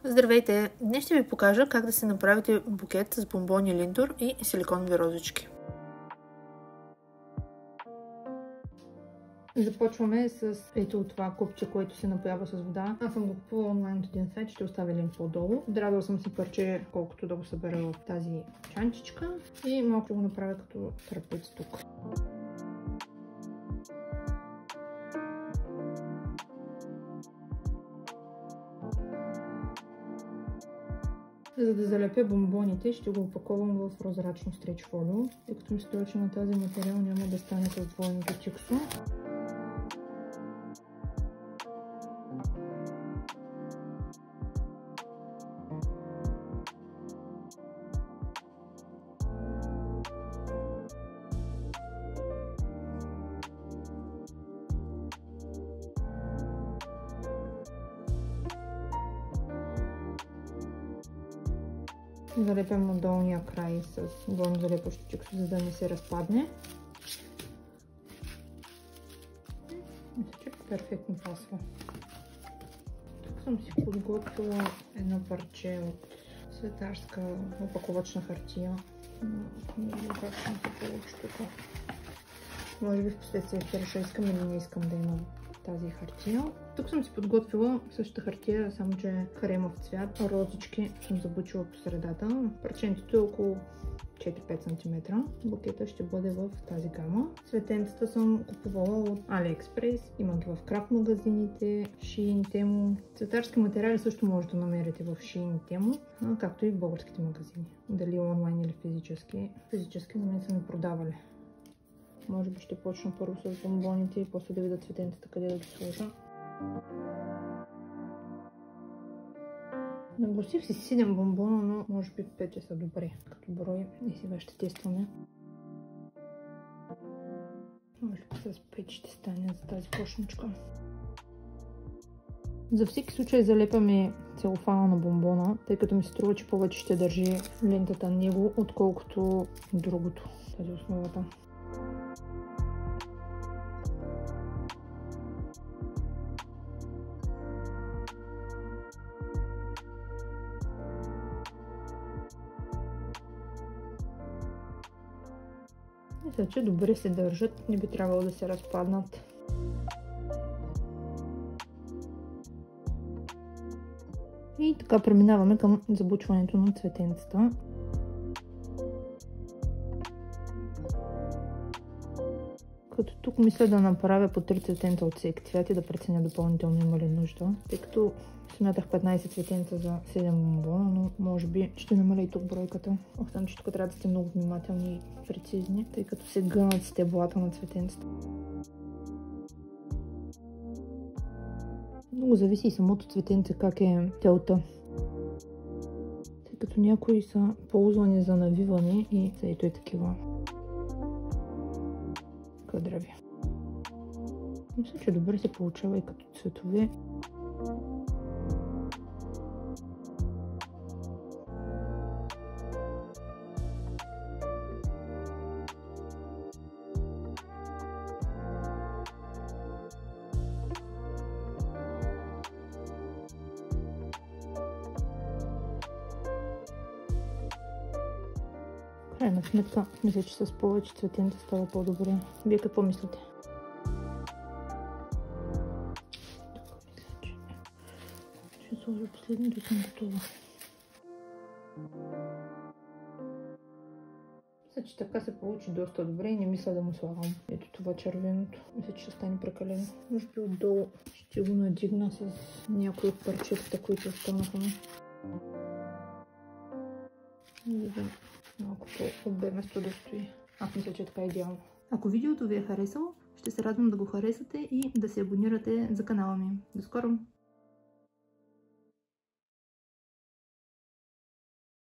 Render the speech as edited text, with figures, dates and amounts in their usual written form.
Здравейте! Днес ще ви покажа как да си направите букет с бомбони линдор и силиконови розички. Започваме с ето това купче, което се напоява с вода. Аз съм го купувала онлайн от един сайт, ще оставя линк по-долу. Драдала съм си парче, колкото да го събера в тази чанчичка и малко ще го направя като трапец тук. За да залепя бомбоните, ще го опаковам в прозрачно стрич фолио, тъй като ми се струва, че на тази материал няма да стане с двойното чиксо. Залепям на долния край с двойно залепващо чиксо, за да не се разпадне. Мисля, че перфектно пасва. Тук съм си подготвила едно парче от светарска опаковачна хартия. Не знам как ще ми се получи тук. Може би в последствие ще реша искам или не искам да имам тази хартия. Тук съм си подготвила същата хартия, само че кремов цвят. Розички съм забучила по средата. Парченцето е около 4-5 см. Букета ще бъде в тази гама. Цветенцата съм купувала от AliExpress. Има ги в Крафт магазините, Shein, Temu. Цветарски материали също може да намерите в Shein, Temu, както и в българските магазини. Дали онлайн или физически. Физически на мен са ми продавали. Може би ще почна първо с бомбоните и после да видя цветенцата къде да ги сложа. Нагласих си 7 бомбона, но може би 5 са добре като брой. И сега ще тестваме. Може би с 5 ще стане за тази кошничка. За всеки случай залепяме целофана на бомбона, тъй като ми се струва, че повече ще държи лентата на него, отколкото другото, тази основата. Мисля, че добре се държат, не би трябвало да се разпаднат. И така преминаваме към забучването на цветенцата. Като тук мисля да направя по 3 цветенца от всеки цвят и да преценя допълнително има ли нужда. Тъй като смятах 15 цветенца за 7 бомбона, но може би ще намаля и тук бройката. Освен, че тук трябва да сте много внимателни и прецизни, тъй като се гънат стеблата на цветенцата. Много зависи и самото цветенце как е телта. Тъй като някои са ползвани за навиване и са ето и такива кадрави. Мисля, че добре се получава и като цветове. Крайна сметка, мисля, че с повече цветенца става по-добре. Вие какво мислите? Ще сложа последното и съм готова. Мисля, че така се получи доста добре и не мисля да му слагам ето това червеното. Мисля, че ще стане прекалено. Може би отдолу ще го надигна с някои от парчетата, които останаха. Малко по-обеместо да стои. Аз мисля, че така е идеално. Ако видеото ви е харесало, ще се радвам да го харесате и да се абонирате за канала ми. До скоро!